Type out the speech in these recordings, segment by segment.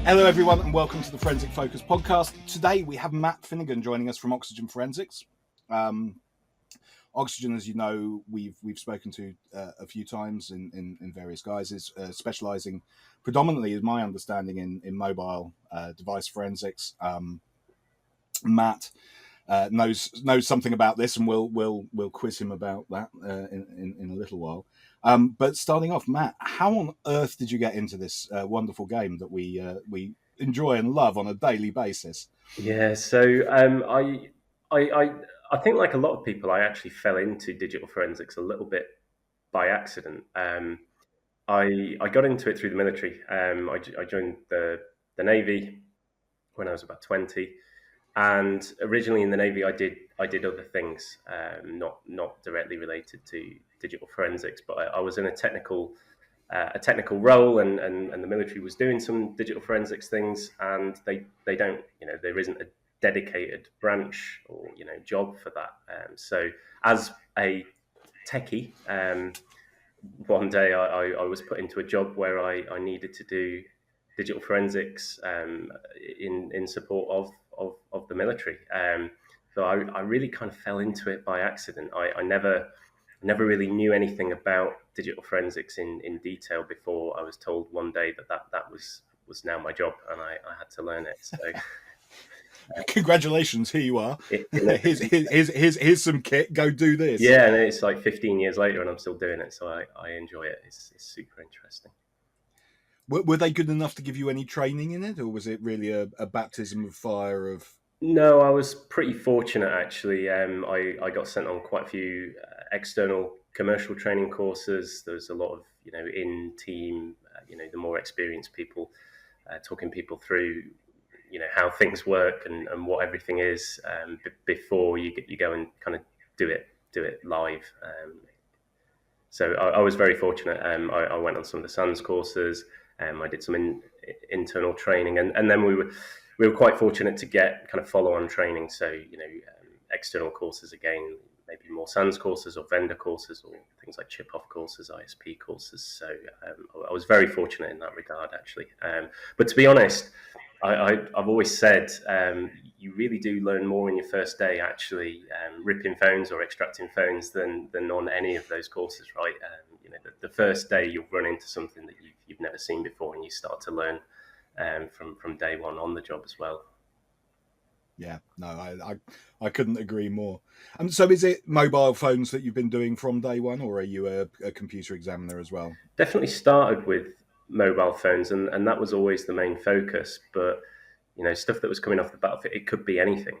Hello, everyone, and welcome to the Forensic Focus podcast. Today, we have Matt Finnegan joining us from Oxygen Forensics. Oxygen, as you know, we've spoken to a few times in various guises, specialising predominantly, is my understanding, in mobile device forensics. Matt knows something about this, and we'll quiz him about that in a little while. But starting off, Matt, how on earth did you get into this wonderful game that we enjoy and love on a daily basis? Yeah, so I think, like a lot of people, I actually fell into digital forensics a little bit by accident. I got into it through the military. I joined the Navy when I was about 20, and originally in the Navy I did other things, not directly related to digital forensics, but I was in a technical role, and the military was doing some digital forensics things, and they don't, there isn't a dedicated branch or job for that. So as a techie, one day I was put into a job where I needed to do digital forensics in support of the military. So I really kind of fell into it by accident. I never really knew anything about digital forensics in detail before I was told one day that was now my job, and I had to learn it. So Congratulations, here you are. Here's some kit. Go do this. Yeah, and it's like 15 years later, and I'm still doing it. So I enjoy it. It's super interesting. Were they good enough to give you any training in it, or was it really a baptism of fire of? No, I was pretty fortunate, actually. I got sent on quite a few external commercial training courses. There's a lot of, in team, the more experienced people, talking people through, how things work and what everything is, before you go and kind of do it live. So I was very fortunate. I went on some of the SANS courses. I did some internal training, and then we were quite fortunate to get kind of follow-on training. So, external courses, again, maybe more SANS courses or vendor courses or things like chip-off courses, ISP courses. So I was very fortunate in that regard, actually. But to be honest, I've always said you really do learn more in your first day, actually, ripping phones or extracting phones than on any of those courses, right? The first day you'll run into something that you've never seen before, and you start to learn from day one on the job as well. Yeah, no, I couldn't agree more. So is it mobile phones that you've been doing from day one, or are you a computer examiner as well? Definitely started with mobile phones, and that was always the main focus. But stuff that was coming off the battlefield, it could be anything.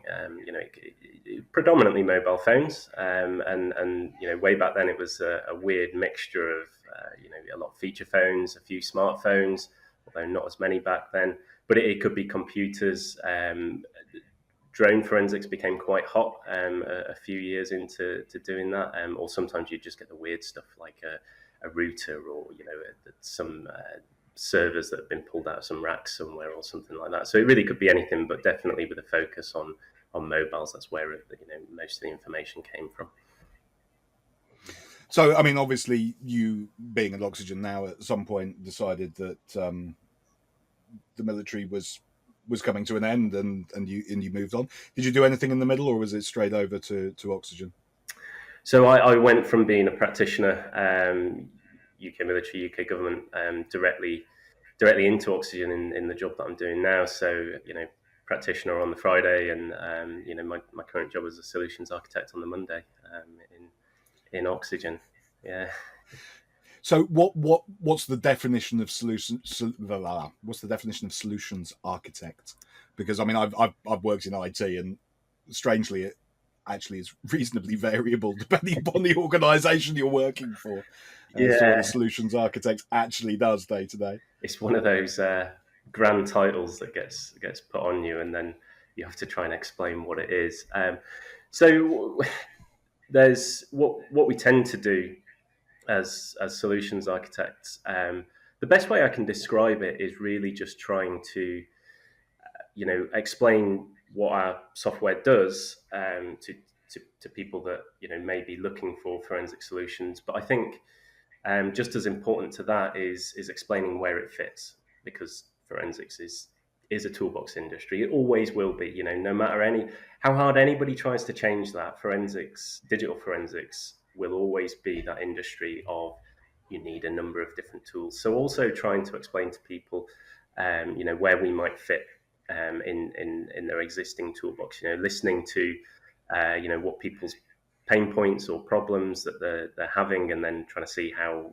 Predominantly mobile phones, and way back then it was a weird mixture of a lot of feature phones, a few smartphones, although not as many back then. But it could be computers. Drone forensics became quite hot a few years into doing that, or sometimes you just get the weird stuff like a router, or some servers that have been pulled out of some racks somewhere or something like that. So it really could be anything, but definitely with a focus on mobiles. That's where most of the information came from. So, I mean, obviously, you being at Oxygen now, at some point decided that the military was coming to an end, and you moved on. Did you do anything in the middle, or was it straight over to Oxygen? So I went from being a practitioner, UK military, UK government, directly into Oxygen in the job that I'm doing now. So practitioner on the Friday, and my current job as a solutions architect on the Monday, in Oxygen. Yeah. So what's the definition of what's the definition of solutions architect? Because I mean I've worked in IT, and strangely it actually is reasonably variable depending upon the organisation you're working for. As to what a solutions architect actually does day to day. It's one of those grand titles that gets put on you, and then you have to try and explain what it is. So there's what we tend to do as solutions architects. The best way I can describe it is really just trying to explain what our software does to people that may be looking for forensic solutions. But I think just as important to that is explaining where it fits, because forensics is is a toolbox industry. It always will be. No matter how hard anybody tries to change that, forensics, digital forensics, will always be that industry of you need a number of different tools. So also trying to explain to people, where we might fit in their existing toolbox. Listening to what people's pain points or problems that they're having, and then trying to see how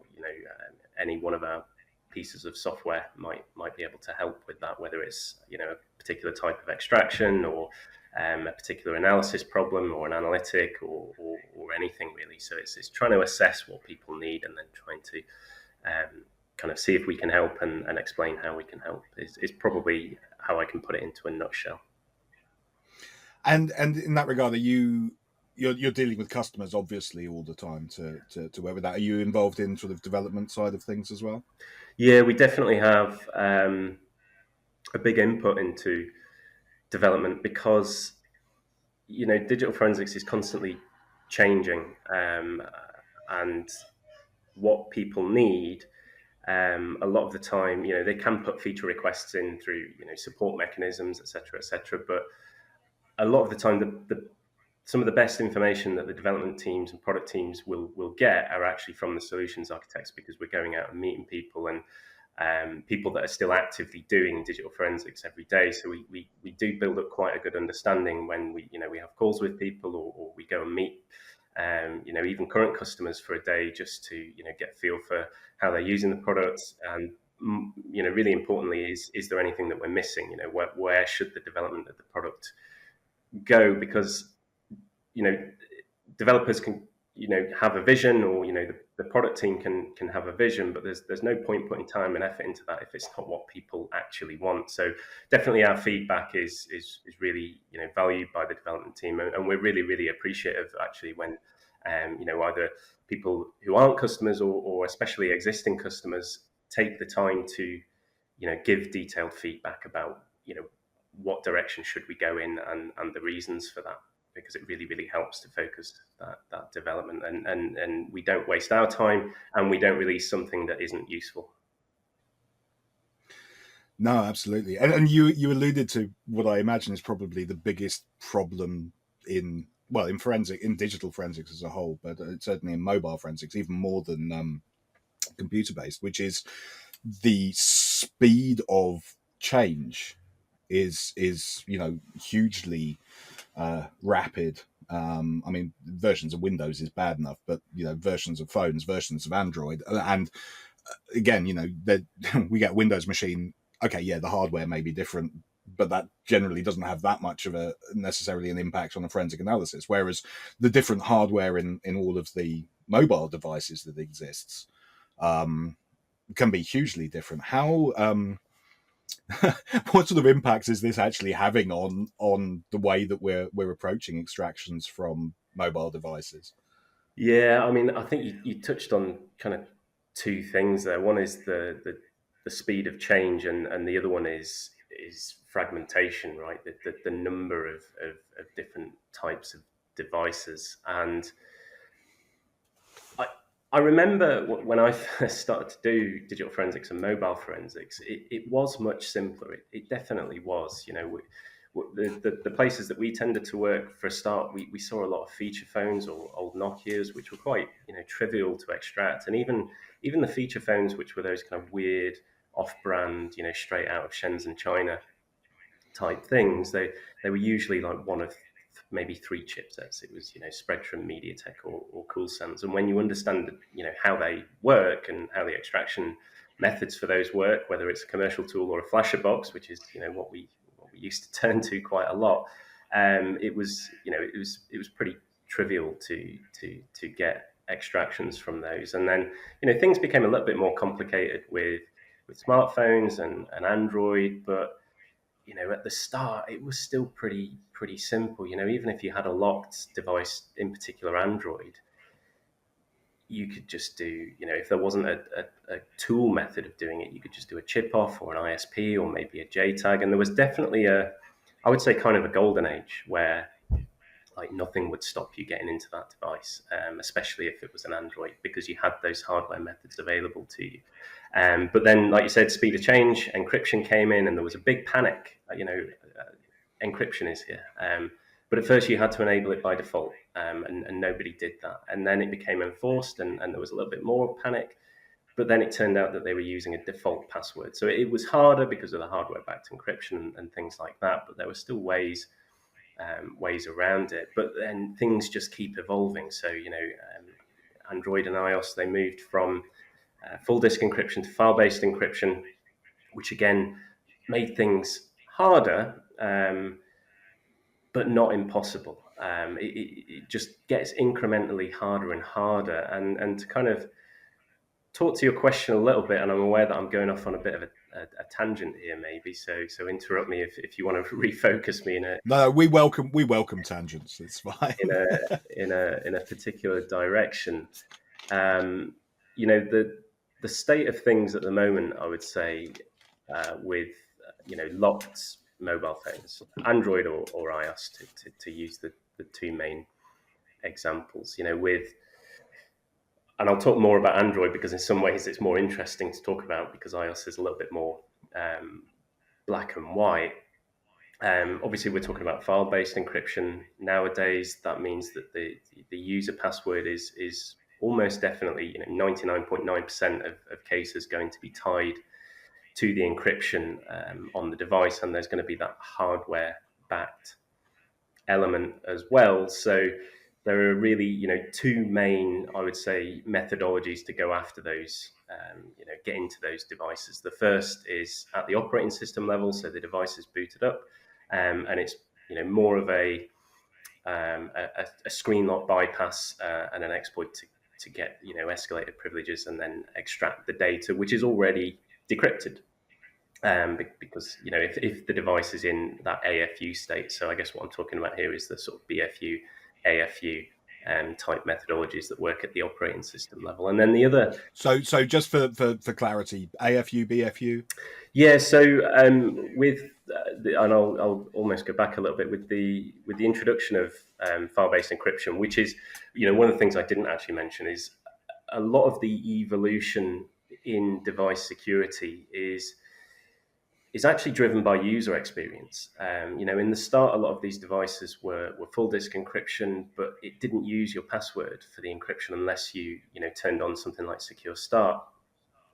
any one of our pieces of software might be able to help with that, whether it's a particular type of extraction or a particular analysis problem or an analytic or anything really. So it's trying to assess what people need and then trying to kind of see if we can help and explain how we can help is probably how I can put it into a nutshell. And in that regard, you're dealing with customers obviously all the time to work with that. Are you involved in sort of development side of things as well? Yeah, we definitely have a big input into development because digital forensics is constantly changing, and what people need a lot of the time, they can put feature requests in through support mechanisms, etc., etc. But a lot of the time, some of the best information that the development teams and product teams will get are actually from the solutions architects, because we're going out and meeting people and people that are still actively doing digital forensics every day. So we do build up quite a good understanding when we have calls with people, or we go and meet even current customers for a day, just to get a feel for how they're using the products. And really importantly, is there anything that we're missing? Where should the development of the product go? Because developers can have a vision, or the product team can have a vision, but there's no point putting time and effort into that if it's not what people actually want. So definitely our feedback is really valued by the development team, and we're really appreciative actually when either people who aren't customers or especially existing customers take the time to give detailed feedback about what direction should we go in, and the reasons for that, because it really helps to focus that development, and we don't waste our time, and we don't release something that isn't useful. No, absolutely. And you alluded to what I imagine is probably the biggest problem in digital forensics as a whole, but certainly in mobile forensics, even more than computer based, which is the speed of change is hugely rapid. I mean, versions of Windows is bad enough, but versions of phones, versions of Android, and again, we get a Windows machine. Okay, yeah, the hardware may be different, but that generally doesn't have that much of a necessarily an impact on a forensic analysis. Whereas the different hardware in all of the mobile devices that exists can be hugely different. How what sort of impacts is this actually having on the way that we're approaching extractions from mobile devices? Yeah, I mean, I think you touched on kind of two things there. One is the speed of change, and the other one is fragmentation, right? The number of different types of devices. And I remember when I first started to do digital forensics and mobile forensics, it was much simpler. It definitely was. The places that we tended to work, for a start, we saw a lot of feature phones or old Nokias, which were quite trivial to extract, and even the feature phones, which were those kind of weird off-brand, straight out of Shenzhen, China type things. They were usually like one of maybe three chipsets. It was Spreadtrum, MediaTek, or CoolSense. And when you understand how they work and how the extraction methods for those work, whether it's a commercial tool or a flasher box, which is what we used to turn to quite a lot, it was pretty trivial to get extractions from those. And then things became a little bit more complicated with smartphones and Android, but at the start, it was still pretty simple. Even if you had a locked device, in particular Android, you could just do, if there wasn't a tool method of doing it, you could just do a chip off or an ISP or maybe a JTAG. And there was definitely I would say kind of a golden age where like nothing would stop you getting into that device, especially if it was an Android, because you had those hardware methods available to you. But then, like you said, speed of change, encryption came in, and there was a big panic. Encryption is here. But at first, you had to enable it by default, and nobody did that. And then it became enforced, and there was a little bit more panic. But then it turned out that they were using a default password. So it was harder because of the hardware-backed encryption and things like that. But there were still ways around it. But then things just keep evolving. So Android and iOS, they moved from full disk encryption to file-based encryption, which again made things harder, but not impossible. It just gets incrementally harder and harder. And to kind of talk to your question a little bit, and I'm aware that I'm going off on a bit of a tangent here, maybe. So interrupt me if you want to refocus me in a No, we welcome tangents. It's fine. in a particular direction. The state of things at the moment, I would say, with locked mobile phones, Android or iOS, to use the two main examples. And I'll talk more about Android because in some ways it's more interesting to talk about because iOS is a little bit more black and white. Obviously, we're talking about file-based encryption nowadays. That means that the user password is almost definitely 99.9% of cases going to be tied to the encryption on the device, and there's going to be that hardware-backed element as well. So there are really two main, I would say, methodologies to go after those, get into those devices. The first is at the operating system level, so the device is booted up, and it's more of a screen lock bypass and an exploit to get escalated privileges and then extract the data, which is already decrypted. Because if the device is in that AFU state, so I guess what I'm talking about here is the sort of BFU, AFU type methodologies that work at the operating system level, and then the other. So just for clarity, AFU, BFU. Yeah. So with and I'll almost go back a little bit with the introduction of file-based encryption, which is one of the things I didn't actually mention is a lot of the evolution in device security is actually driven by user experience. In the start, a lot of these devices were full disk encryption, but it didn't use your password for the encryption unless you turned on something like Secure Start.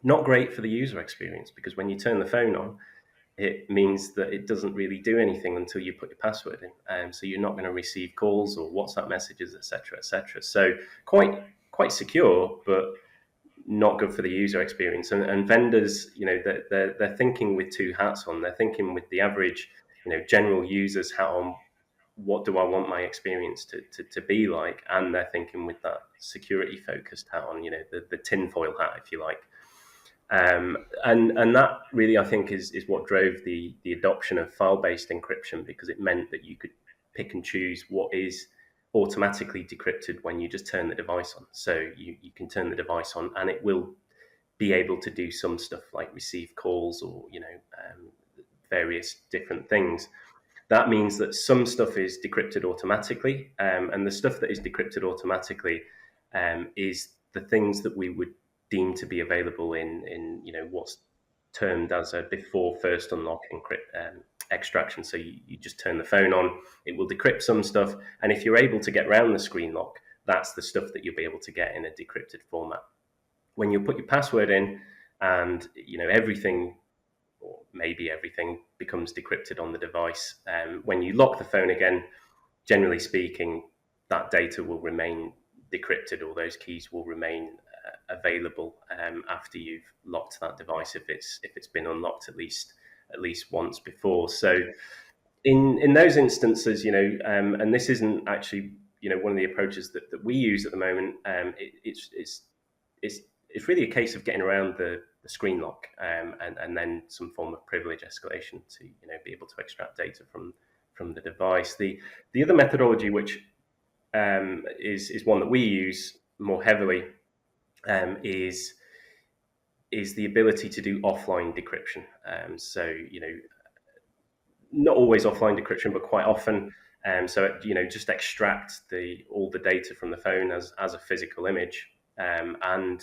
Not great for the user experience because when you turn the phone on, it means that it doesn't really do anything until you put your password in. So you're not going to receive calls or WhatsApp messages, etc., etc. So quite secure, but not good for the user experience. And vendors, they're thinking with two hats on. They're thinking with the average, general user's hat on. What do I want my experience to be like? And they're thinking with that security focused hat on, the tinfoil hat, if you like. And that really, I think, is what drove the adoption of file-based encryption, because it meant that you could pick and choose what is automatically decrypted when you just turn the device on. So you can turn the device on and it will be able to do some stuff like receive calls or various different things. That means that some stuff is decrypted automatically, and the stuff that is decrypted automatically is the things that we would deem to be available in what's termed as a before first unlock extraction. So you just turn the phone on, it will decrypt some stuff, and if you're able to get around the screen lock, that's the stuff that you'll be able to get in a decrypted format. When you put your password in and everything, or maybe everything, becomes decrypted on the device, when you lock the phone again, generally speaking, that data will remain decrypted, or those keys will remain available after you've locked that device if it's been unlocked at least once before. So in those instances, and this isn't actually one of the approaches that we use at the moment. It's really a case of getting around the screen lock and then some form of privilege escalation to be able to extract data from the device. The other methodology, which is one that we use more heavily, is the ability to do offline decryption. So not always offline decryption, but quite often. So just extract all the data from the phone as a physical image, and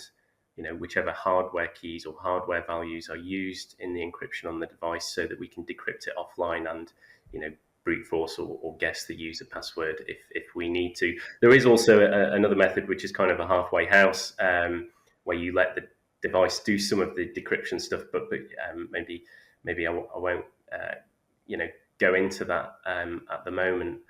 whichever hardware keys or hardware values are used in the encryption on the device, so that we can decrypt it offline and brute force or guess the user password if we need to. There is also another method which is kind of a halfway house, where you let the device do some of the decryption stuff, but maybe I won't go into that at the moment.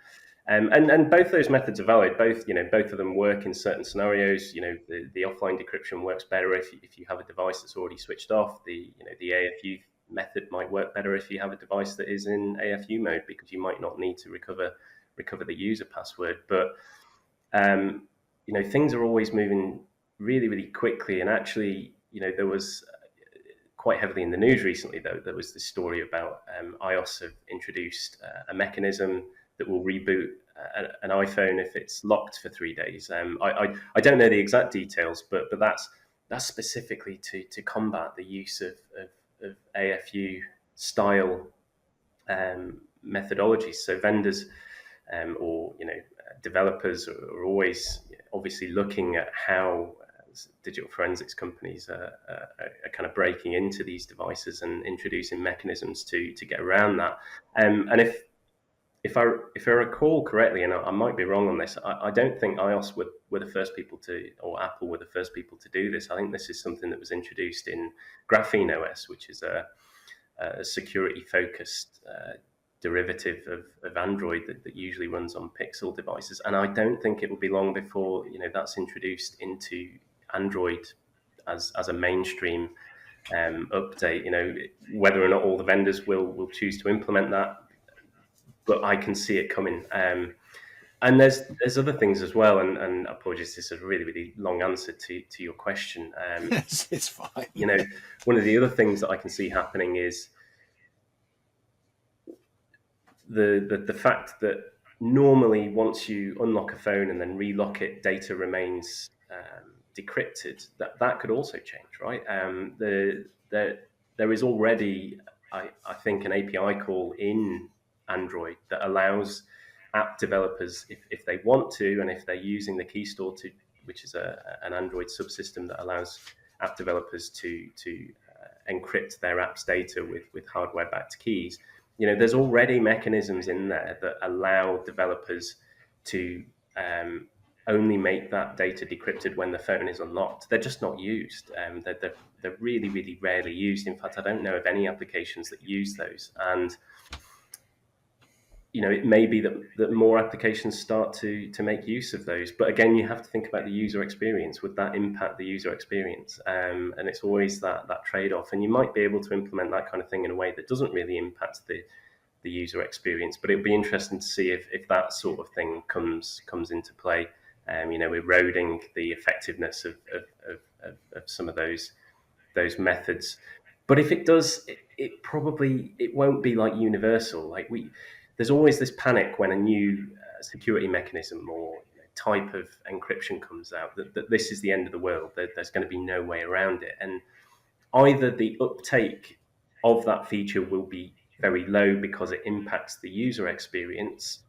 And both those methods are valid. Both of them work in certain scenarios. The offline decryption works better if you have a device that's already switched off. The AFU method might work better if you have a device that is in AFU mode, because you might not need to recover the user password. But things are always moving really, really quickly. And actually, there was quite heavily in the news recently, though, there was this story about iOS have introduced a mechanism that will reboot an iPhone if it's locked for 3 days. I don't know the exact details, but that's specifically to combat the use of AFU style methodologies. So vendors or developers are always obviously looking at how digital forensics companies are kind of breaking into these devices and introducing mechanisms to get around that. And if I recall correctly, and I might be wrong on this, I don't think iOS were the first people to, or Apple were the first people to do this. I think this is something that was introduced in Graphene OS, which is a security-focused derivative of Android that usually runs on Pixel devices. And I don't think it will be long before that's introduced into Android as a mainstream update. Whether or not all the vendors will choose to implement that, but I can see it coming. And there's other things as well. And apologies, this is a really, really long answer to your question. It's fine. One of the other things that I can see happening is the fact that normally once you unlock a phone and then relock it, data remains decrypted. That could also change, right? There is already, I think, an API call in Android that allows app developers, if they want to, and if they're using the key store which is an Android subsystem that allows app developers to encrypt their app's data with hardware-backed keys. There's already mechanisms in there that allow developers to only make that data decrypted when the phone is unlocked. They're just not used. They're really, really rarely used. In fact, I don't know of any applications that use those. And it may be that more applications start to make use of those. But again, you have to think about the user experience. Would that impact the user experience? And it's always that trade-off. And you might be able to implement that kind of thing in a way that doesn't really impact the user experience. But it'll be interesting to see if that sort of thing comes into play. Eroding the effectiveness of some of those methods. But if it does, it won't be like universal. There's always this panic when a new security mechanism or type of encryption comes out that this is the end of the world. There's going to be no way around it. And either the uptake of that feature will be very low because it impacts the user experience,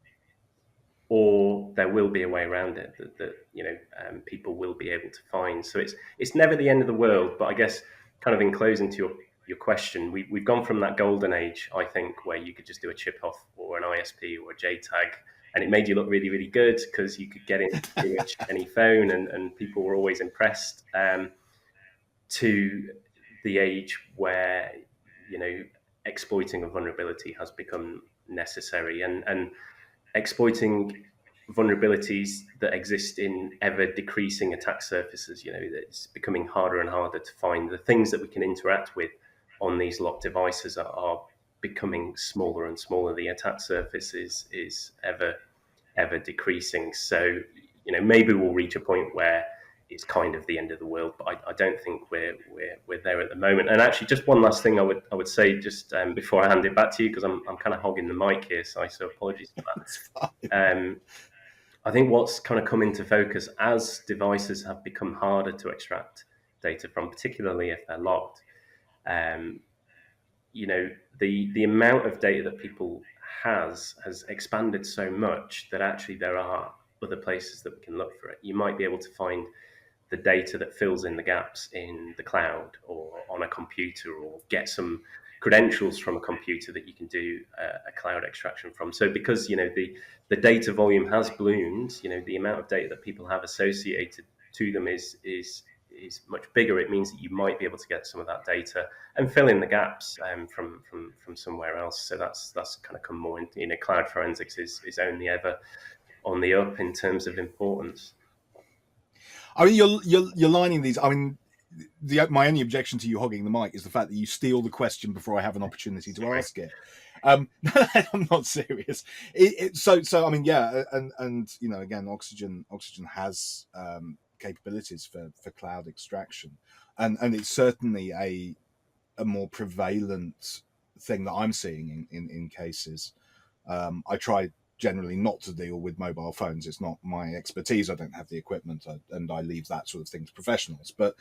or there will be a way around it that people will be able to find. So it's never the end of the world. But I guess, kind of in closing to your question, we've gone from that golden age, I think, where you could just do a chip off or an ISP or a JTAG, and it made you look really, really good because you could get it pretty much any phone, and people were always impressed, to the age where exploiting a vulnerability has become necessary, and exploiting vulnerabilities that exist in ever decreasing attack surfaces. It's becoming harder and harder to find. The things that we can interact with on these locked devices are becoming smaller and smaller. The attack surface is ever decreasing. So maybe we'll reach a point where it's kind of the end of the world, but I don't think we're there at the moment. And actually, just one last thing I would say just before I hand it back to you, because I'm kind of hogging the mic here, so apologies for that. I think what's kind of come into focus as devices have become harder to extract data from, particularly if they're locked, the amount of data that people has expanded so much that actually there are other places that we can look for it. You might be able to find the data that fills in the gaps in the cloud or on a computer, or get some credentials from a computer that you can do a cloud extraction from. So because the data volume has bloomed, the amount of data that people have associated to them is much bigger. It means that you might be able to get some of that data and fill in the gaps from somewhere else. So that's kind of come more into, cloud forensics is only ever on the up in terms of importance. I mean, you're lining these. I mean, my only objection to you hogging the mic is the fact that you steal the question before I have an opportunity to ask it. I'm not serious. So I mean, yeah, and again, Oxygen has capabilities for cloud extraction, and it's certainly a more prevalent thing that I'm seeing in cases. I try generally not to deal with mobile phones. It's not my expertise. I don't have the equipment, and I leave that sort of thing to professionals. But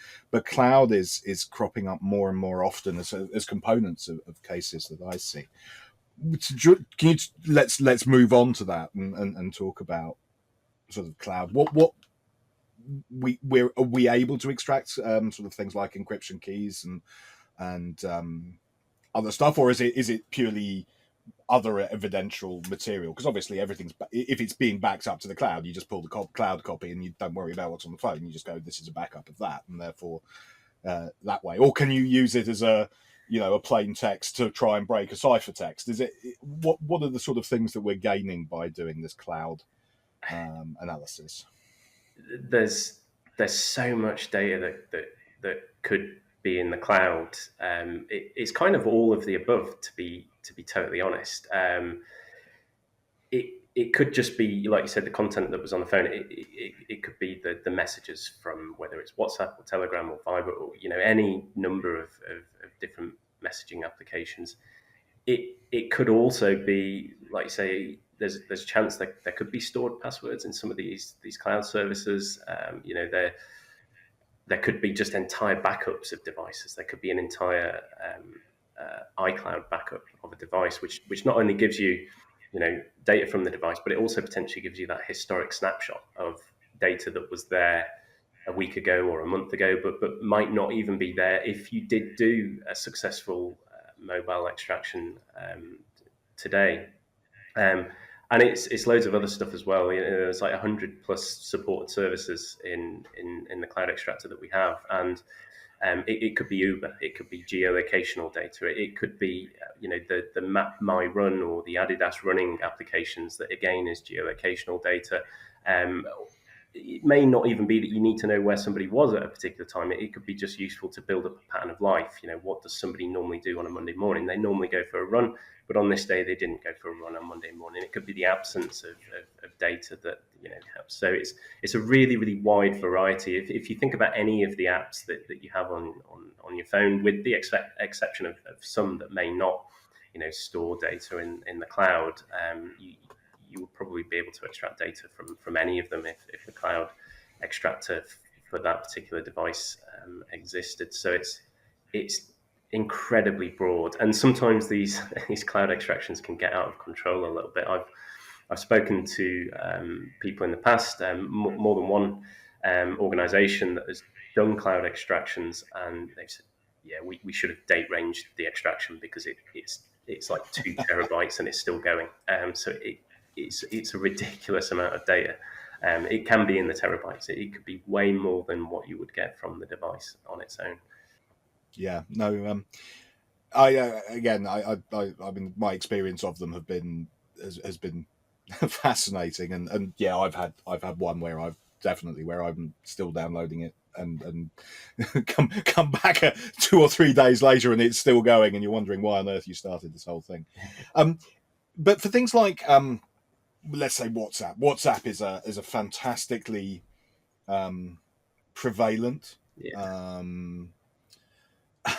cloud is cropping up more and more often as components of cases that I see. Can you let's move on to that and talk about sort of cloud. What are we able to extract sort of things like encryption keys and other stuff, or is it purely other evidential material? Because obviously everything's, if it's being backed up to the cloud, you just pull the cloud copy and you don't worry about what's on the phone. You just go, this is a backup of that, and therefore that way. Or can you use it as a plain text to try and break a ciphertext? Is it what are the sort of things that we're gaining by doing this cloud analysis? There's so much data that could be in the cloud. It's kind of all of the above, to be totally honest. It could just be, like you said, the content that was on the phone. It could be the messages from, whether it's WhatsApp or Telegram or Viber, or any number of different messaging applications. It could also be, like you say, there's a chance that there could be stored passwords in some of these cloud services. There could be just entire backups of devices. There could be an entire iCloud backup of a device, which not only gives you data from the device, but it also potentially gives you that historic snapshot of data that was there a week ago or a month ago, but might not even be there if you did do a successful mobile extraction today. And it's loads of other stuff as well. There's like 100 plus support services in the cloud extractor that we have, and it could be Uber, it could be geolocational data, it could be the Map My Run or the Adidas running applications that again is geolocational data. It may not even be that you need to know where somebody was at a particular time. It could be just useful to build up a pattern of life. What does somebody normally do on a Monday morning? They normally go for a run, but on this day they didn't go for a run on Monday morning. It could be the absence of data that helps. So it's a really, really wide variety. If you think about any of the apps that you have on your phone, with the exception of some that may not store data in the cloud, you will probably be able to extract data from any of them if the cloud extractor for that particular device existed. So it's incredibly broad, and sometimes these cloud extractions can get out of control a little bit. I've spoken to people in the past, more than one organization that has done cloud extractions, and they've said, yeah, we should have date ranged the extraction because it's like 2 terabytes and it's still going. So it's a ridiculous amount of data. It can be in the terabytes. It could be way more than what you would get from the device on its own. Yeah, no. I mean, my experience of them has been fascinating, and yeah, I've had one where I'm still downloading it and come back 2 or 3 days later and it's still going, and you're wondering why on earth you started this whole thing. But for things like let's say WhatsApp is a fantastically prevalent Yeah.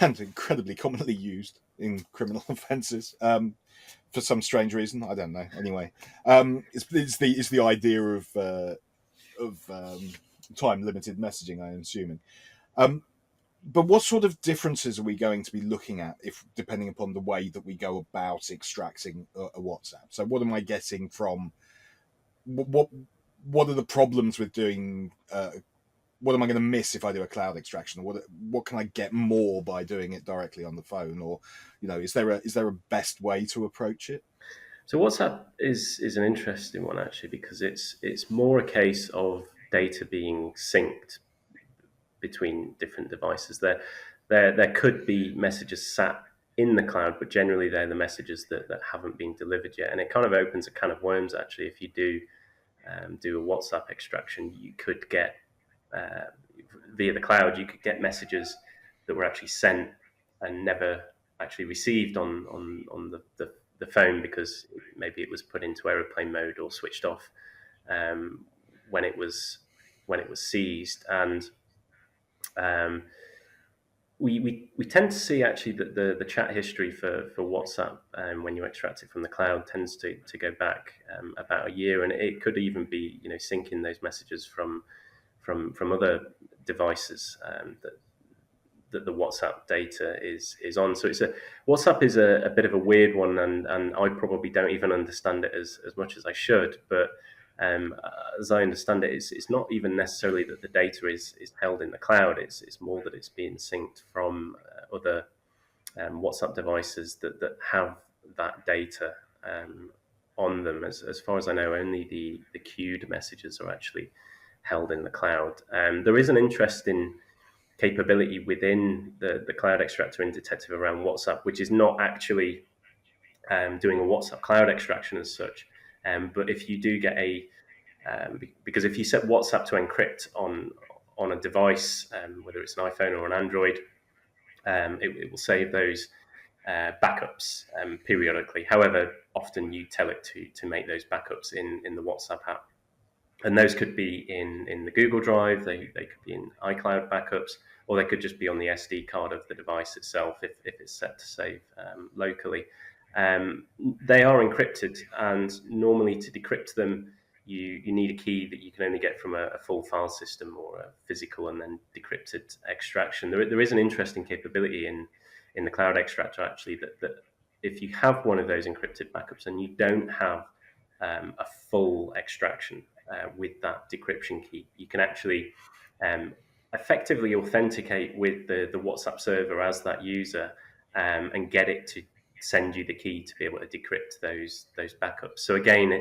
And incredibly commonly used in criminal offences for some strange reason. I don't know. Anyway, it's the idea of time limited messaging, I'm assuming. But what sort of differences are we going to be looking at, if depending upon the way that we go about extracting a WhatsApp? So, what am I getting from what are the problems with doing what am I going to miss if I do a cloud extraction? What can I get more by doing it directly on the phone? Or, is there a best way to approach it? So WhatsApp is an interesting one actually, because it's more a case of data being synced between different devices. There could be messages sat in the cloud, but generally they're the messages that haven't been delivered yet, and it kind of opens a can of worms actually. If you do a WhatsApp extraction, you could get uh, via the cloud, you could get messages that were actually sent and never actually received on the phone, because maybe it was put into aeroplane mode or switched off um, when it was seized. And um, we tend to see actually that the chat history for WhatsApp, when you extract it from the cloud, tends to go back about a year, and it could even be syncing those messages from other devices that the WhatsApp data is on. So WhatsApp is a bit of a weird one, and I probably don't even understand it as much as I should. But as I understand it, it's not even necessarily that the data is held in the cloud. It's more that it's being synced from other WhatsApp devices that have that data on them. As far as I know, only the queued messages are actually held in the cloud. There is an interesting capability within the cloud extractor in Detective around WhatsApp, which is not actually doing a WhatsApp cloud extraction as such. But if you do get because if you set WhatsApp to encrypt on a device, whether it's an iPhone or an Android, it will save those backups periodically. However, often you tell it to make those backups in the WhatsApp app. And those could be in the Google Drive, they could be in iCloud backups, or they could just be on the SD card of the device itself if it's set to save locally. They are encrypted, and normally to decrypt them, you need a key that you can only get from a full file system or a physical and then decrypted extraction. There is an interesting capability in the cloud extractor actually that if you have one of those encrypted backups and you don't have a full extraction with that decryption key, you can actually effectively authenticate with the WhatsApp server as that user, and get it to send you the key to be able to decrypt those backups. So again,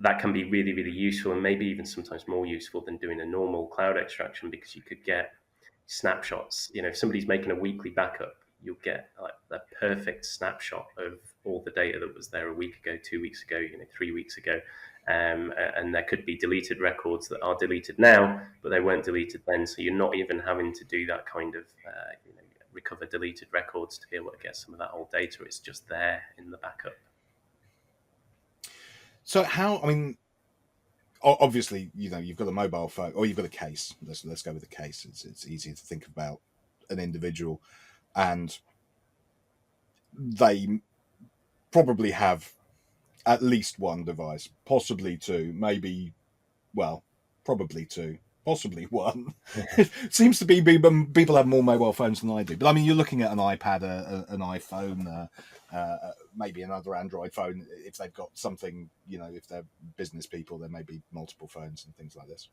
that can be really, really useful, and maybe even sometimes more useful than doing a normal cloud extraction, because you could get snapshots. If somebody's making a weekly backup, you'll get like a perfect snapshot of all the data that was there a week ago, 2 weeks ago, 3 weeks ago. And there could be deleted records that are deleted now, but they weren't deleted then. So you're not even having to do that kind of recover deleted records to be able to get some of that old data. It's just there in the backup. So obviously, you've got a mobile phone, or you've got a case. Let's go with the case. It's easier to think about an individual, and they probably have at least one device, possibly two, maybe, well, probably two, possibly one. Seems to be people have more mobile phones than I do. But I mean, you're looking at an iPad, an iPhone, maybe another Android phone. If they've got something, if they're business people, there may be multiple phones and things like this.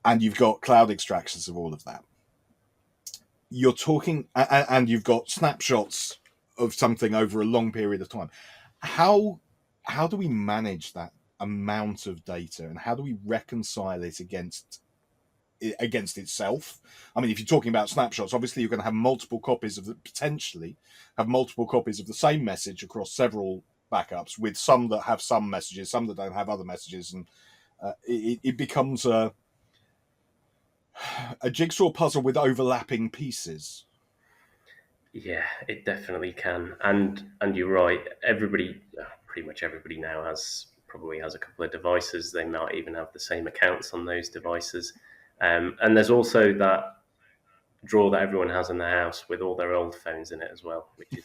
And you've got cloud extractions of all of that. You're talking, and you've got snapshots of something over a long period of time. How do we manage that amount of data, and how do we reconcile it against itself? I mean, if you're talking about snapshots, obviously you're going to have potentially have multiple copies of the same message across several backups, with some that have some messages, some that don't have other messages, and it becomes a jigsaw puzzle with overlapping pieces. Yeah, it definitely can, and you're right. Pretty much everybody now probably has a couple of devices. They might even have the same accounts on those devices, and there's also that drawer that everyone has in their house with all their old phones in it as well, which is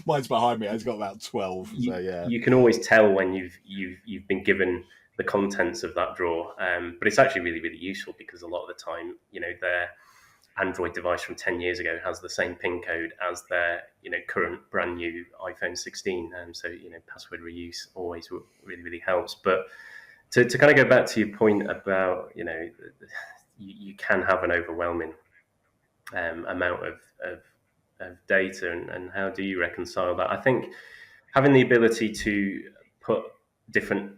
mine's behind me. It's got about 12. So yeah, you can always tell when you've been given the contents of that drawer, but it's actually really, really useful, because a lot of the time, their Android device from 10 years ago has the same PIN code as their current brand new iPhone 16, and so password reuse always really, really helps. But to kind of go back to your point about, you can have an overwhelming amount of data, and how do you reconcile that? I think having the ability to put different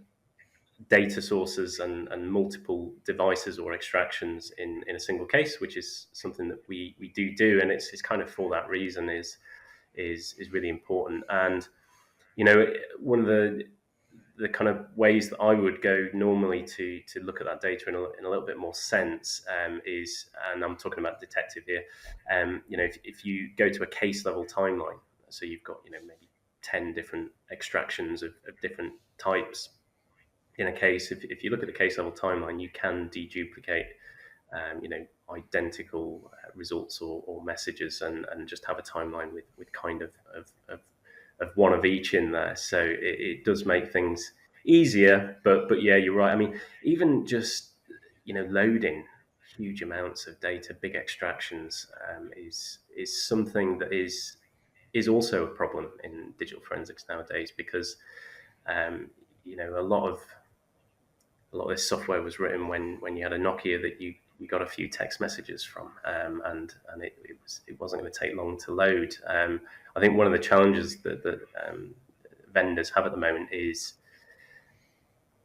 data sources and multiple devices or extractions in a single case, which is something that we do, and it's kind of for that reason is really important. And one of the kind of ways that I would go normally to look at that data in a little bit more sense is, and I'm talking about detective here, if you go to a case level timeline, so you've got maybe 10 different extractions of different types in a case. If you look at the case level timeline, you can deduplicate identical results or messages, and just have a timeline with kind of one of each in there. So it does make things easier. But yeah, you're right. I mean, even just loading huge amounts of data, big extractions, is something that is also a problem in digital forensics nowadays, because a lot of this software was written when you had a Nokia that you got a few text messages from, and it wasn't going to take long to load. I think one of the challenges that vendors have at the moment is,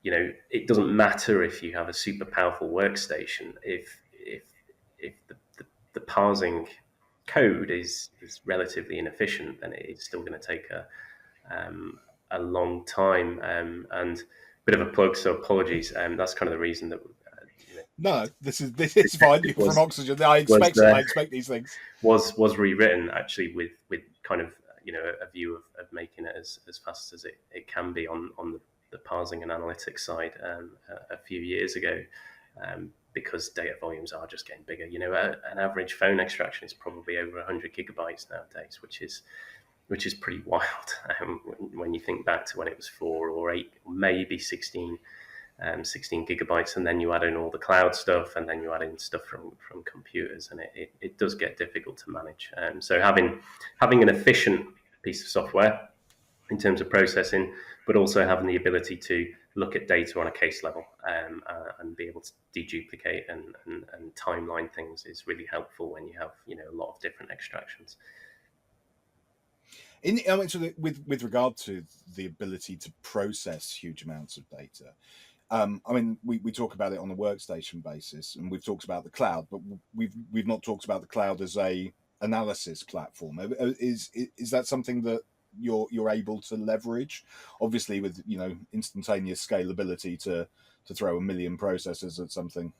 it doesn't matter if you have a super powerful workstation if the parsing code is relatively inefficient, then it's still going to take a long time. And bit of a plug, so apologies. That's kind of the reason that. No, this is fine. You're from Oxygen. I expect these things. Was rewritten actually with kind of a view of making it as fast as it can be on the parsing and analytics side a few years ago, because data volumes are just getting bigger. An average phone extraction is probably over 100 gigabytes nowadays, which is pretty wild when you think back to when it was 4 or 8, or maybe 16 gigabytes, and then you add in all the cloud stuff, and then you add in stuff from computers, and it does get difficult to manage. So having an efficient piece of software in terms of processing, but also having the ability to look at data on a case level, and be able to deduplicate and timeline things is really helpful when you have a lot of different extractions. With regard to the ability to process huge amounts of data, we talk about it on a workstation basis, and we've talked about the cloud, but we've not talked about the cloud as a analysis platform. Is that something that you're able to leverage? Obviously, with instantaneous scalability to throw a million processors at something.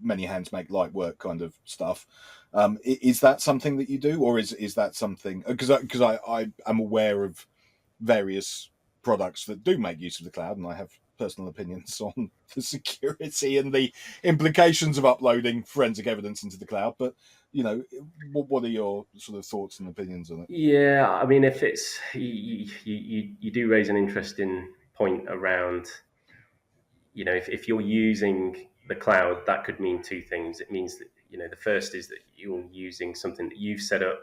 Many hands make light work kind of stuff. Is that something that you do, or is that something, because I am aware of various products that do make use of the cloud, and I have personal opinions on the security and the implications of uploading forensic evidence into the cloud. But what are your sort of thoughts and opinions on it? Yeah, I mean, if it's you do raise an interesting point around, if you're using the cloud, that could mean two things. It means that the first is that you're using something that you've set up,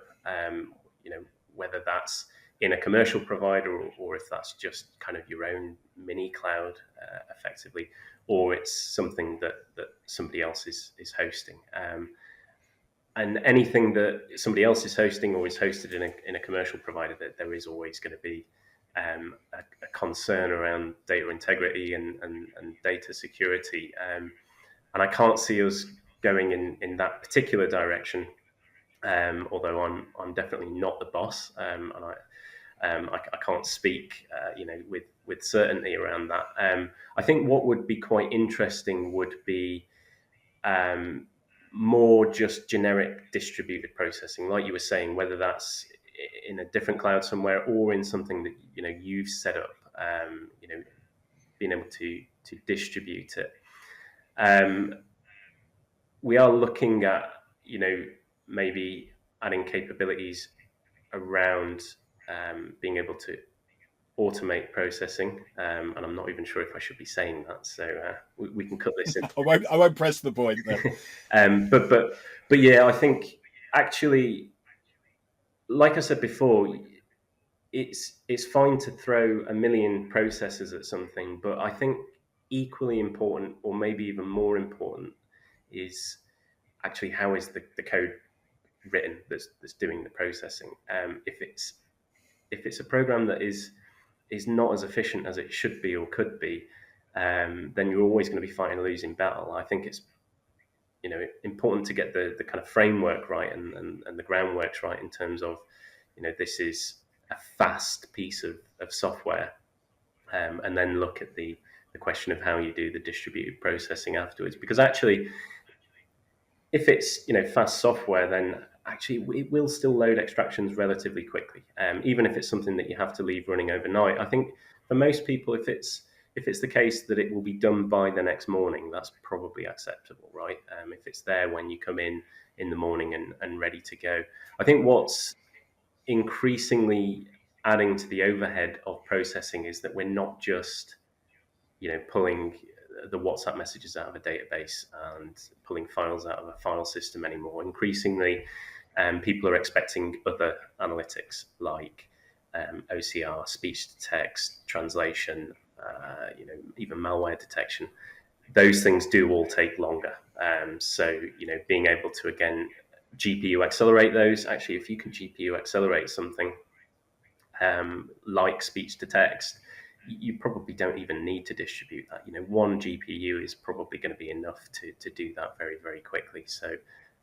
whether that's in a commercial provider, or if that's just kind of your own mini cloud, effectively, or it's something that somebody else is hosting. And anything that somebody else is hosting or is hosted in a commercial provider, that there is always going to be a concern around data integrity and data security. And I can't see us going in that particular direction, although I'm definitely not the boss, and I can't speak with certainty around that. I think what would be quite interesting would be more just generic distributed processing, like you were saying, whether that's in a different cloud somewhere or in something that you've set up, being able to distribute it. We are looking at maybe adding capabilities around being able to automate processing, and I'm not even sure if I should be saying that, so we can cut this in. I won't press the point then. But yeah, I think actually, like I said before, it's fine to throw a million processes at something, but I think equally important, or maybe even more important, is actually how is the code written that's doing the processing. If it's a program that is not as efficient as it should be or could be, then you're always going to be fighting a losing battle. I think it's important to get the kind of framework right and the groundworks right in terms of this is a fast piece of software, and then look at the question of how you do the distributed processing afterwards. Because actually, if it's fast software, then actually it will still load extractions relatively quickly, even if it's something that you have to leave running overnight. I think for most people, if it's the case that it will be done by the next morning, that's probably acceptable, right? If it's there when you come in the morning and ready to go. I think what's increasingly adding to the overhead of processing is that we're not just pulling the WhatsApp messages out of a database and pulling files out of a file system anymore. Increasingly, people are expecting other analytics like OCR, speech to text, translation, even malware detection. Those things do all take longer. So, being able to, again, GPU accelerate those. Actually, if you can GPU accelerate something like speech to text, you probably don't even need to distribute that. One GPU is probably going to be enough to do that very, very quickly. So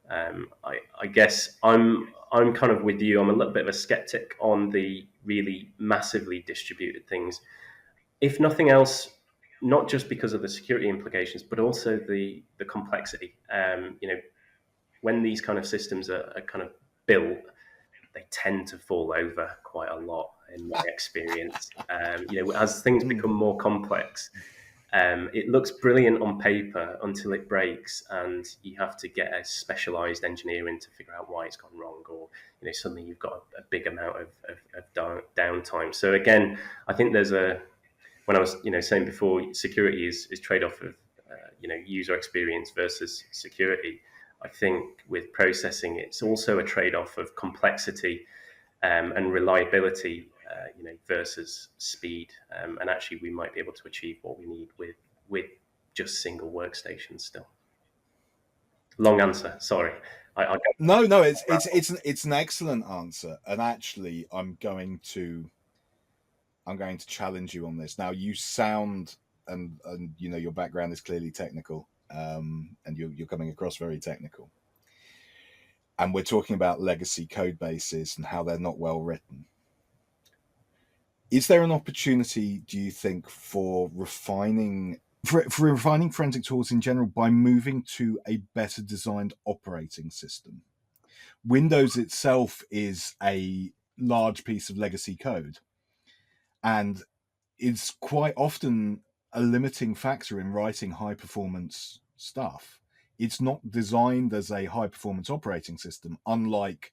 I guess I'm kind of with you. I'm a little bit of a skeptic on the really massively distributed things. If nothing else, not just because of the security implications, but also the complexity. When these kind of systems are kind of built, they tend to fall over quite a lot in my experience. As things become more complex, it looks brilliant on paper until it breaks, and you have to get a specialized engineer in to figure out why it's gone wrong, or suddenly you've got a big amount of downtime. So again, I think there's when I was saying before, security is trade-off of user experience versus security. I think with processing, it's also a trade-off of complexity and reliability, versus speed. And actually, we might be able to achieve what we need with just single workstations still. Long answer, sorry. No, it's an excellent answer, and actually, I'm going to challenge you on this. Now, you sound and your background is clearly technical, and you're coming across very technical. And we're talking about legacy code bases and how they're not well written. Is there an opportunity, do you think, for refining forensic tools in general by moving to a better designed operating system? Windows itself is a large piece of legacy code, and it's quite often a limiting factor in writing high performance stuff. It's not designed as a high performance operating system, unlike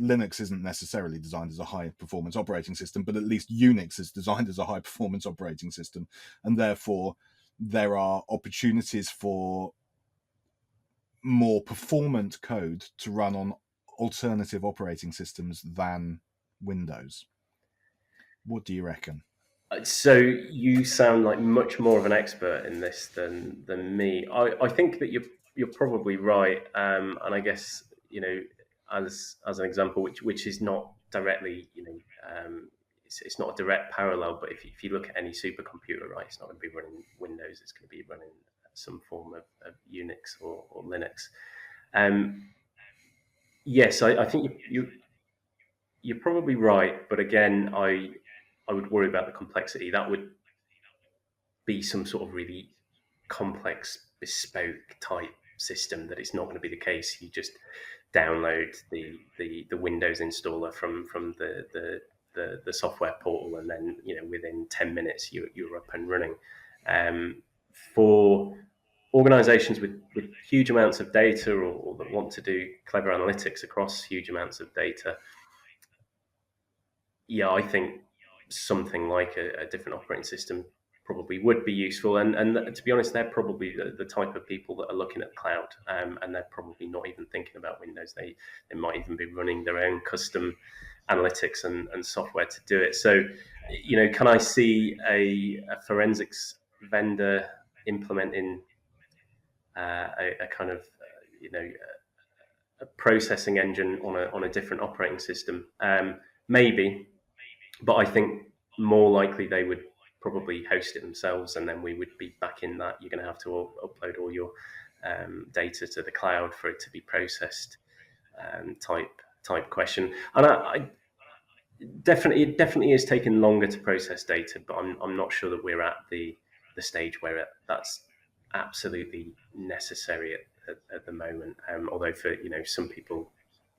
Linux isn't necessarily designed as a high performance operating system, but at least Unix is designed as a high performance operating system, and therefore there are opportunities for more performant code to run on alternative operating systems than Windows. What do you reckon? So you sound like much more of an expert in this than me. I think that you're probably right, and I guess as an example, which is not directly it's not a direct parallel, but if you look at any supercomputer, right, it's not going to be running Windows. It's going to be running some form of Unix or Linux. Yes, I think you're probably right, but again, I would worry about the complexity. That would be some sort of really complex, bespoke type system that it's not going to be the case. You just download the Windows installer from the software portal, and then within 10 minutes you're up and running. For organizations with huge amounts of data, or that want to do clever analytics across huge amounts of data, yeah, I think something like a different operating system probably would be useful. And to be honest, they're probably the type of people that are looking at cloud, and they're probably not even thinking about Windows. They might even be running their own custom analytics and software to do it. So, can I see a forensics vendor implementing a kind of a processing engine on a different operating system? Maybe, but I think more likely they would probably host it themselves, and then we would be back in that you're going to have to upload all your data to the cloud for it to be processed, type question. And I definitely, it definitely is taking longer to process data, but I'm not sure that we're at the stage where that's absolutely necessary at the moment. Although for some people,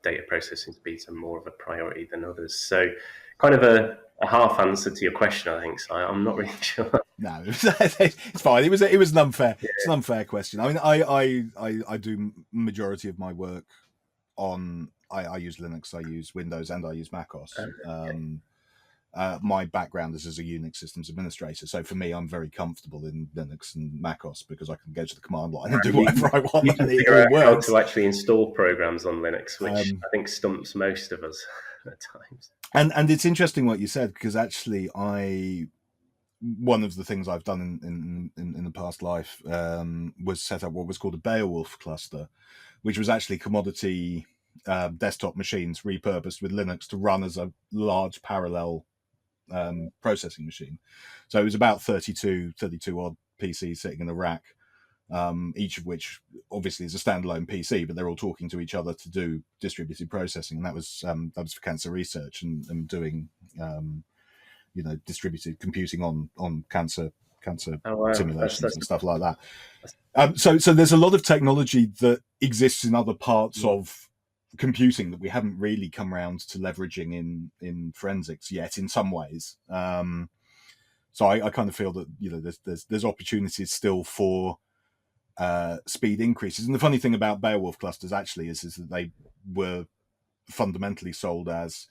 data processing speeds are more of a priority than others. So, kind of a half answer to your question, I think. So I'm not really sure. No, it's fine. It was an unfair. Yeah. It's an unfair question. I mean, I do majority of my work on. I use Linux, I use Windows, and I use macOS. My background is as a Unix systems administrator, so for me, I'm very comfortable in Linux and macOS because I can go to the command line and do whatever I want. You can figure out how to actually install programs on Linux, which I think stumps most of us at times. And it's interesting what you said, because actually, one of the things I've done in the past life was set up what was called a Beowulf cluster, which was actually commodity desktop machines repurposed with Linux to run as a large parallel processing machine. So it was about 32 odd PCs sitting in a rack, each of which obviously is a standalone PC, but they're all talking to each other to do distributed processing. And that was for cancer research and doing distributed computing on cancer simulations and stuff like that. So there's a lot of technology that exists in other parts of computing that we haven't really come around to leveraging in forensics yet in some ways. So I kind of feel that there's opportunities still for speed increases. And the funny thing about Beowulf clusters actually is that they were fundamentally sold as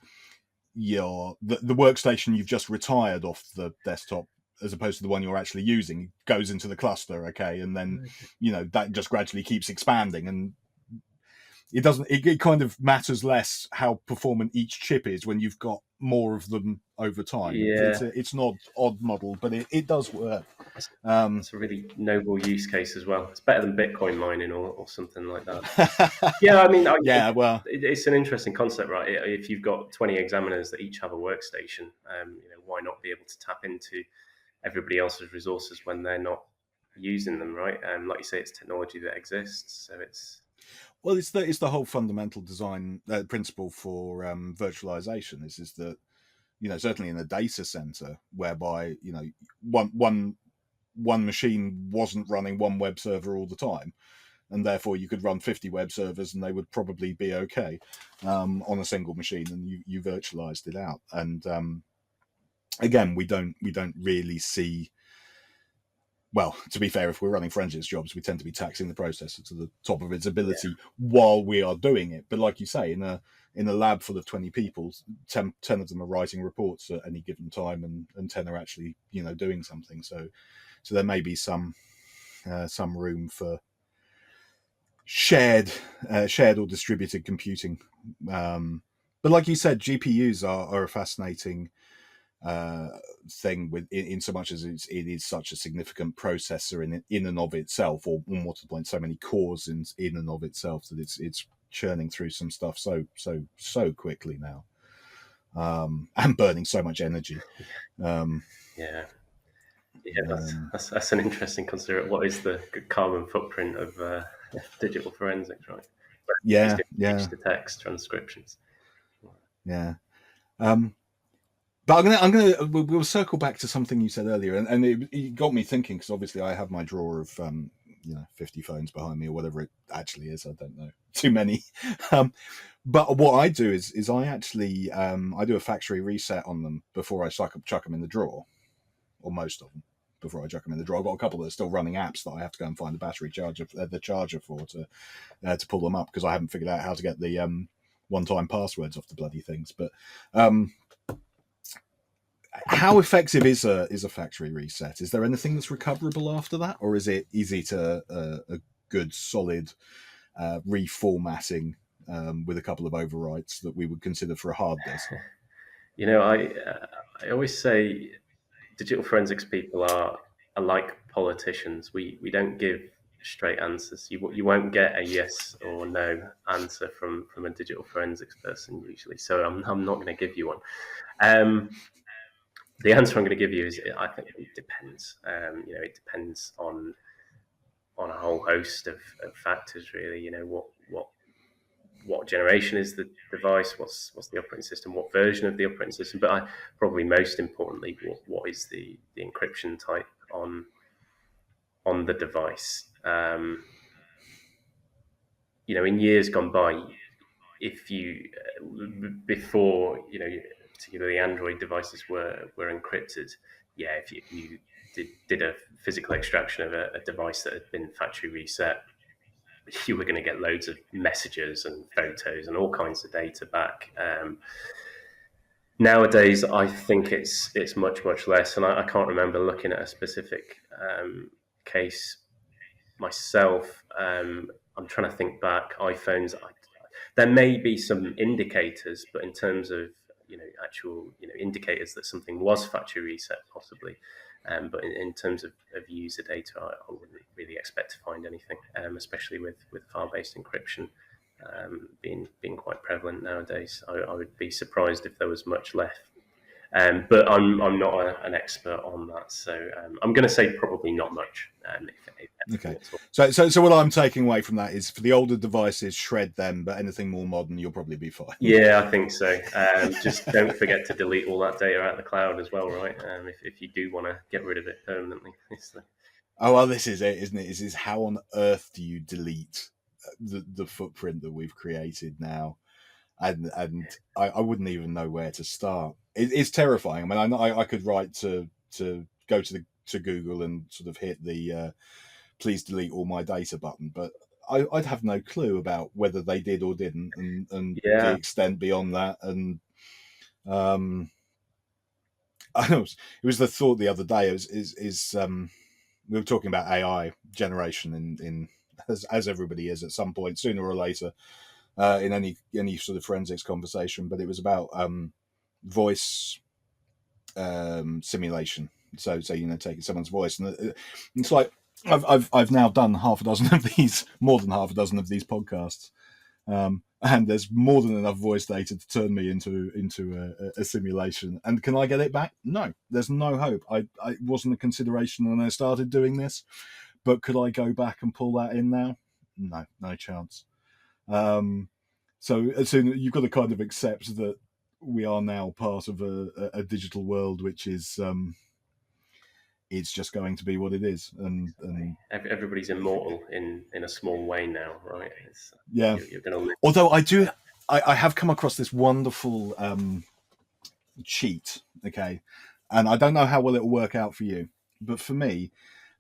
the workstation you've just retired off the desktop, as opposed to the one you're actually using, goes into the cluster, okay, and then that just gradually keeps expanding, and it kind of matters less how performant each chip is when you've got more of them over time. Yeah. It's an odd model, but it does work. It's a really noble use case as well. It's better than Bitcoin mining or something like that. Yeah, I mean, well, it's an interesting concept, right? If you've got 20 examiners that each have a workstation, why not be able to tap into everybody else's resources when they're not using them, right? Like you say, it's technology that exists, so it's. Well, it's the whole fundamental design principle for virtualization is that certainly in a data center whereby one machine wasn't running one web server all the time, and therefore you could run 50 web servers and they would probably be okay on a single machine, and you virtualized it out. And again, we don't really see. Well, to be fair, if we're running forensics jobs, we tend to be taxing the processor to the top of its ability while we are doing it. But like you say, in a lab full of 20 people, 10 of them are writing reports at any given time, and 10 are actually doing something. So there may be some room for shared or distributed computing. But like you said, GPUs are a fascinating thing in so much as it is such a significant processor in and of itself, or more to the point, so many cores in and of itself, that it's churning through some stuff so quickly now, and burning so much energy. That's an interesting consideration. What is the carbon footprint of digital forensics, right? Speech to text transcriptions. But we'll circle back to something you said earlier, and it got me thinking, because obviously I have my drawer of 50 phones behind me, or whatever it actually is. I don't know, too many. But what I do is I actually I do a factory reset on them before I chuck them in the drawer, or most of them before I chuck them in the drawer. I've got a couple that are still running apps that I have to go and find the charger for to pull them up, because I haven't figured out how to get the one-time passwords off the bloody things. But how effective is a factory reset? Is there anything that's recoverable after that, or is it easy to a good solid reformatting with a couple of overwrites that we would consider for a hard disk. I always say digital forensics people are like politicians. We don't give straight answers. You won't get a yes or no answer from a digital forensics person usually. So I'm not going to give you one. The answer I'm going to give you is I think it depends. It depends on a whole host of factors really. What generation is the device, what's the operating system, what version of the operating system, but probably most importantly, what is the encryption type on the device. In years gone by, if you before particularly Android devices were encrypted, if you did a physical extraction of a device that had been factory reset, you were going to get loads of messages and photos and all kinds of data back. Nowadays, I think it's much less, and I can't remember looking at a specific case myself. I'm trying to think back. iPhones, there may be some indicators, but in terms of actual indicators that something was factory reset, possibly. But in terms of user data, I wouldn't really expect to find anything, especially with file-based encryption being quite prevalent nowadays. I would be surprised if there was much left. But I'm not an expert on that, so I'm going to say probably not much. Okay. So what I'm taking away from that is for the older devices, shred them, but anything more modern, you'll probably be fine. Yeah, I think so. Just don't forget to delete all that data out of the cloud as well, right? If you do want to get rid of it permanently. Oh, well, this is it, isn't it? This is how on earth do you delete the footprint that we've created now? And I wouldn't even know where to start. It's terrifying. I mean, I could write to go to Google and sort of hit the please delete all my data button, but I'd have no clue about whether they did or didn't, and the extent beyond that. And I know it was the thought the other day. We were talking about AI generation in as everybody is at some point, sooner or later, in any sort of forensics conversation. But it was about voice simulation. So taking someone's voice, and it's like I've now done half a dozen of these, more than half a dozen of these podcasts, and there's more than enough voice data to turn me into a simulation. And can I get it back? No, there's no hope. I wasn't a consideration when I started doing this, but could I go back and pull that in now? No chance. So as soon you've got to kind of accept that we are now part of a digital world, which is it's just going to be what it is, and everybody's immortal in a small way now, right? You're going to live. Although I have come across this wonderful cheat, okay, and I don't know how well it'll work out for you, but for me,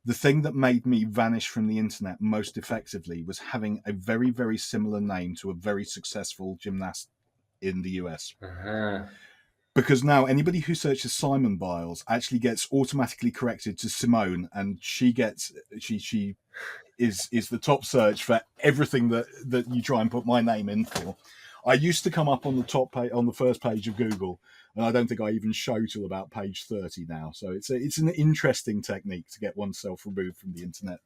the thing that made me vanish from the internet most effectively was having a very, very similar name to a very successful gymnast in the US. Uh-huh. Because now anybody who searches Simon Biles actually gets automatically corrected to Simone, and she is the top search for everything that you try and put my name in for. I used to come up on the top page, on the first page of Google, and I don't think I even show till about page 30 now. So it's an interesting technique to get oneself removed from the internet,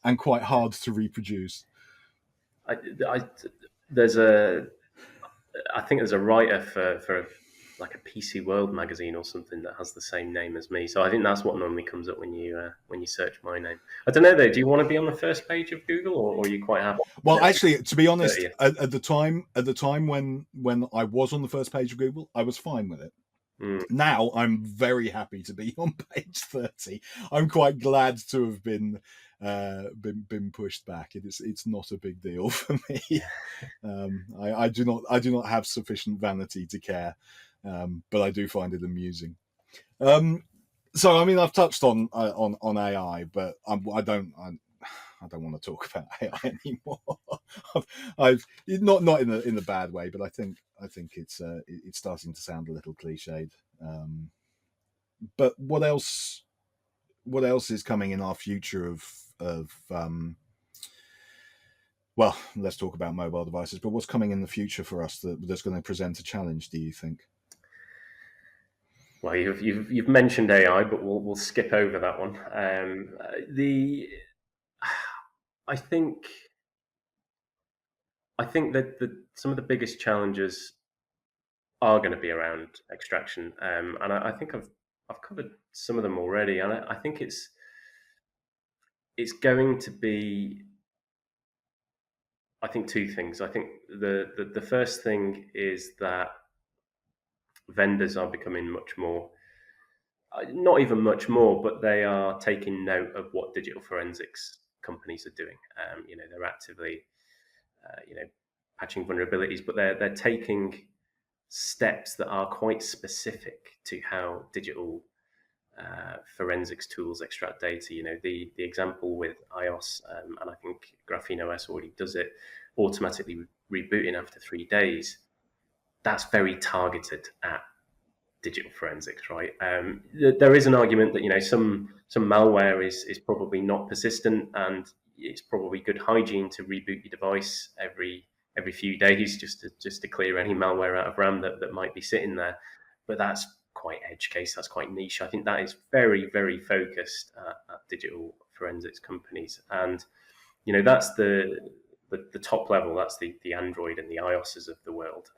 and quite hard to reproduce. I think there's a writer for like a PC World magazine or something that has the same name as me. So I think that's what normally comes up when you search my name. I don't know though. Do you want to be on the first page of Google, or are you quite happy? Well, actually, to be honest, at the time when I was on the first page of Google, I was fine with it. Now I'm very happy to be on page 30. I'm quite glad to have been pushed back. It's not a big deal for me. I do not have sufficient vanity to care, but I do find it amusing. So I mean, I've touched on AI, but I don't want to talk about AI anymore. I've not in the bad way, but I think it's starting to sound a little cliched. But what else is coming in our future of Well, let's talk about mobile devices. But what's coming in the future for us that's going to present a challenge? Do you think? Well, you've mentioned AI, but we'll skip over that one. The I think I think that some of the biggest challenges are going to be around extraction, and I think I've covered some of them already, and I think it's going to be, I think, two things. I think the first thing is that vendors are becoming much more, not even much more, but they are taking note of what digital forensics companies are doing. They're actively, patching vulnerabilities, but they're taking steps that are quite specific to how digital forensics tools extract data. The example with iOS, and I think Graphene OS already does it, automatically rebooting after 3 days. That's very targeted at digital forensics, right? There is an argument that some malware is probably not persistent, and it's probably good hygiene to reboot your device every few days just to clear any malware out of RAM that might be sitting there. But that's quite edge case. That's quite niche. I think that is very very focused at digital forensics companies, and that's the top level. That's the Android and the iOSs of the world.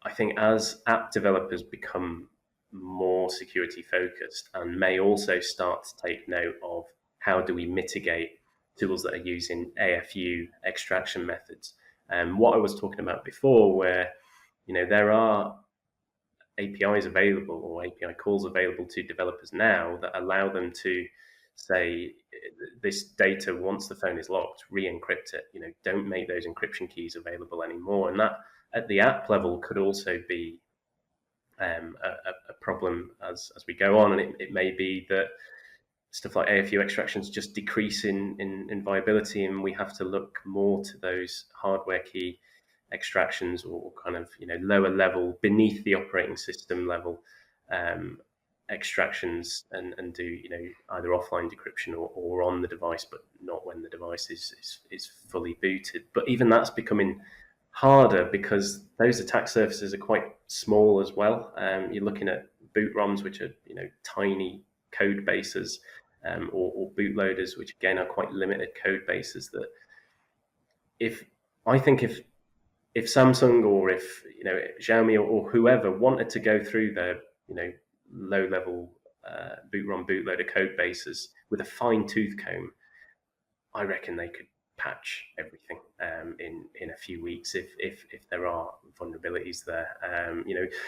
I think as app developers become more security focused and may also start to take note of how do we mitigate tools that are using AFU extraction methods. What I was talking about before, where there are APIs available or API calls available to developers now that allow them to say this data, once the phone is locked, re-encrypt it. Don't make those encryption keys available anymore, and that at the app level could also be a problem as we go on. And it may be that stuff like AFU extractions just decrease in viability, and we have to look more to those hardware key extractions, or kind of lower level, beneath the operating system level extractions, and do either offline decryption or on the device, but not when the device is fully booted. But even that's becoming harder because those attack surfaces are quite small as well. You're looking at boot ROMs, which are tiny code bases, or bootloaders, which again are quite limited code bases. That if I think if Samsung, or if Xiaomi, or whoever wanted to go through their low level boot ROM bootloader code bases with a fine tooth comb, I reckon they could patch everything in a few weeks if there are vulnerabilities there.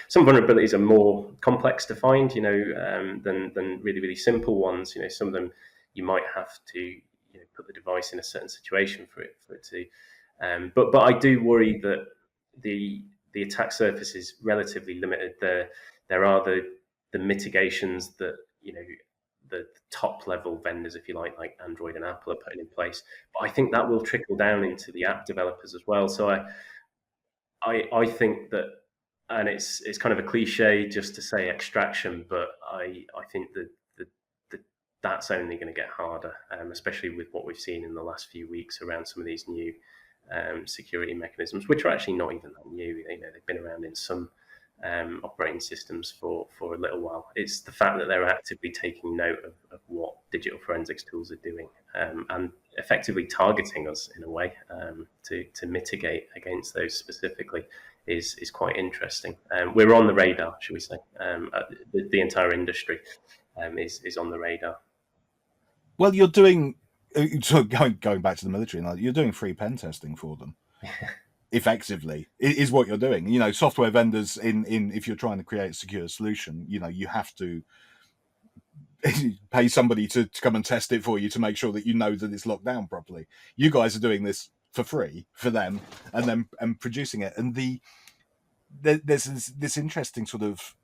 Some vulnerabilities are more complex to find, than really really simple ones. Some of them you might have to put the device in a certain situation for it to. But I do worry that the attack surface is relatively limited. There are the mitigations that the top level vendors, if you like Android and Apple, are putting in place. But I think that will trickle down into the app developers as well. So I think that, and it's kind of a cliche just to say extraction, but I think that that's only going to get harder, especially with what we've seen in the last few weeks around some of these new security mechanisms, which are actually not even that new. They've been around in some operating systems for a little while. It's the fact that they're actively taking note of what digital forensics tools are doing, and effectively targeting us in a way to mitigate against those specifically is quite interesting. We're on the radar, should we say? The entire industry is on the radar. Well, you're doing so going back to the military, you're doing free pen testing for them. Effectively is what you're doing. Software vendors in if you're trying to create a secure solution, you have to pay somebody to come and test it for you to make sure that that it's locked down properly. You guys are doing this for free for them, and producing it. And there's this interesting sort of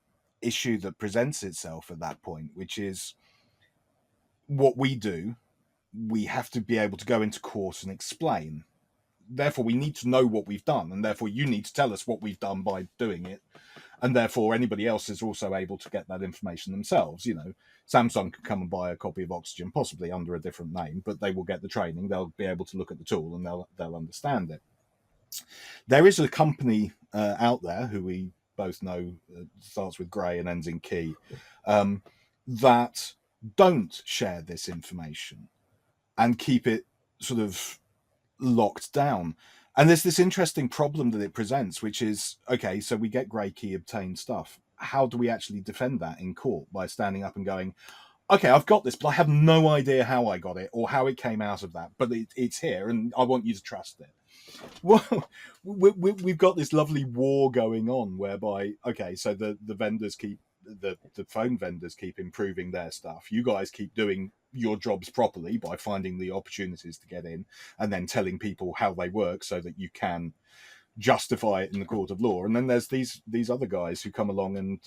issue that presents itself at that point, which is what we do. We have to be able to go into court and explain therefore we need to know what we've done, and therefore you need to tell us what we've done by doing it, and therefore anybody else is also able to get that information themselves. Samsung can come and buy a copy of Oxygen, possibly under a different name, but they will get the training. They'll be able to look at the tool and they'll understand it. There is a company out there who we both know starts with Gray and ends in Key, that don't share this information and keep it sort of locked down. And there's this interesting problem that it presents, which is, okay, so we get Grey Key obtained stuff. How do we actually defend that in court? By standing up and going, okay, I've got this, but I have no idea how I got it or how it came out of that, but it's here and I want you to trust it. Well, we've got this lovely war going on whereby, okay, so the vendors keep, the phone vendors keep improving their stuff. You guys keep doing your jobs properly by finding the opportunities to get in and then telling people how they work so that you can justify it in the court of law. And then there's these other guys who come along and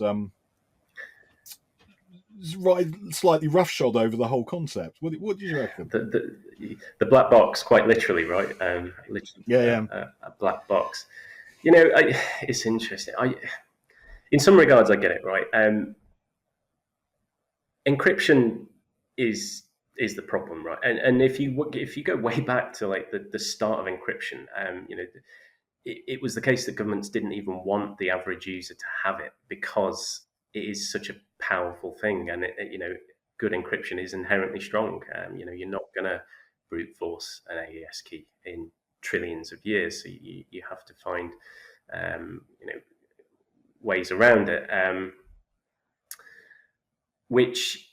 slightly roughshod over the whole concept. What do you reckon? The black box, quite literally, right? Literally, yeah. A black box. It's interesting. In some regards, I get it, right? Encryption is the problem, right? And if you go way back to like the start of encryption, it was the case that governments didn't even want the average user to have it because it is such a powerful thing, and good encryption is inherently strong. You're not going to brute force an AES key in trillions of years, so you have to find ways around it, which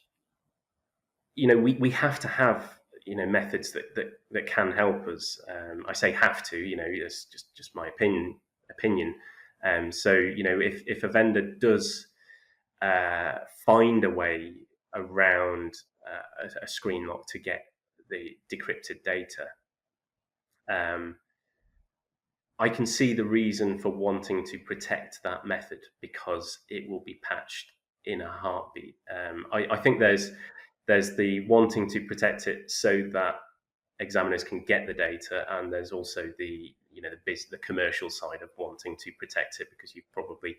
we have to have methods that can help us. I say have to, it's just my opinion. So if a vendor does find a way around a screen lock to get the decrypted data, I can see the reason for wanting to protect that method because it will be patched in a heartbeat. I think there's the wanting to protect it so that examiners can get the data, and there's also the commercial side of wanting to protect it because you've probably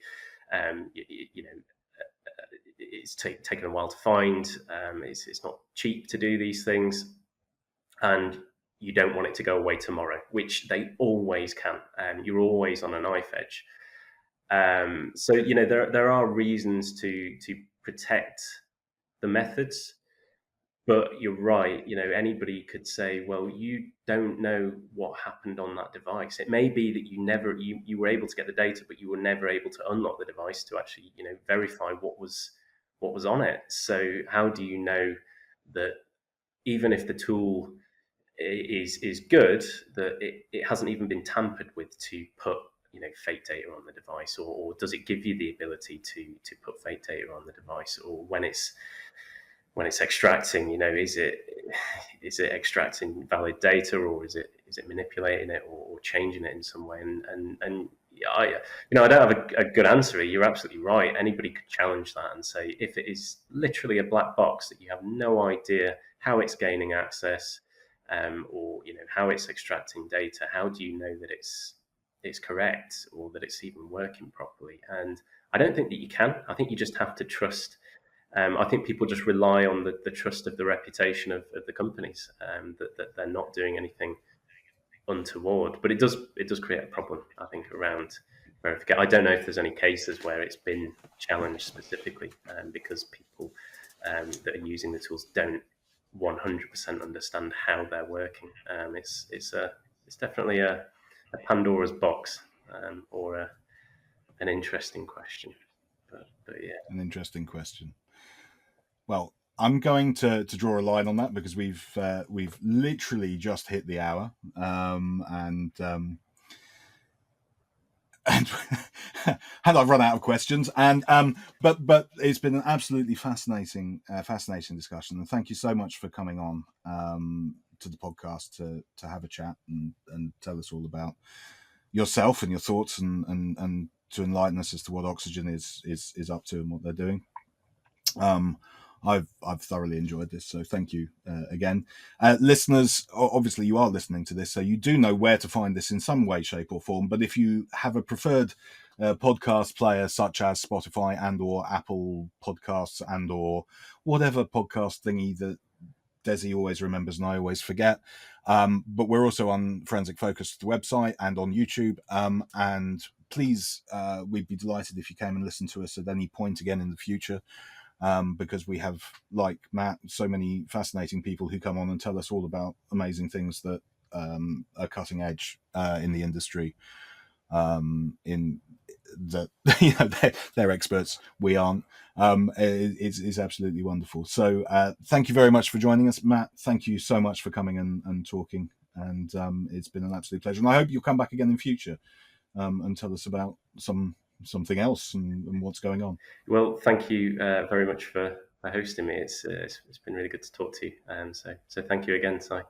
it's taken a while to find. It's not cheap to do these things, and you don't want it to go away tomorrow, which they always can. You're always on a knife edge. So there are reasons to protect the methods, but you're right. Anybody could say, well, you don't know what happened on that device. It may be that you were able to get the data, but you were never able to unlock the device to actually verify what was on it. So how do you know that even if the tool is good, that it hasn't even been tampered with to put fake data on the device, or does it give you the ability to put fake data on the device, or when it's extracting, is it extracting valid data, or is it manipulating it or changing it in some way? And I don't have a good answer. You're absolutely right. Anybody could challenge that and say, if it is literally a black box that you have no idea how it's gaining access, or how it's extracting data, how do you know that it's correct or that it's even working properly? And I don't think that you can. I think you just have to trust. I think people just rely on the trust of the reputation of the companies, that they're not doing anything untoward. But it does create a problem, I think, around verification. I don't know if there's any cases where it's been challenged specifically, because people that are using the tools don't 100% understand how they're working. It's definitely a Pandora's box, or an interesting question. But yeah, an interesting question. Well, I'm going to draw a line on that because we've literally just hit the hour, and I've run out of questions. And but it's been an absolutely fascinating discussion, and thank you so much for coming on to the podcast to have a chat and tell us all about yourself and your thoughts, and to enlighten us as to what Oxygen is up to and what they're doing. I've thoroughly enjoyed this, so thank you again, listeners. Obviously, you are listening to this, so you do know where to find this in some way, shape, or form. But if you have a preferred podcast player, such as Spotify and/or Apple Podcasts and/or whatever podcast thingy that Desi always remembers and I always forget. But we're also on Forensic Focus, the website, and on YouTube. And please, we'd be delighted if you came and listened to us at any point again in the future. Because we have, like Matt, so many fascinating people who come on and tell us all about amazing things that are cutting edge in the industry. In that, they're experts, we aren't. Is absolutely wonderful. So thank you very much for joining us, Matt. Thank you so much for coming and talking. And it's been an absolute pleasure. And I hope you'll come back again in future and tell us about something else and what's going on. Well, thank you very much for hosting me. It's been really good to talk to you. So thank you again, Si.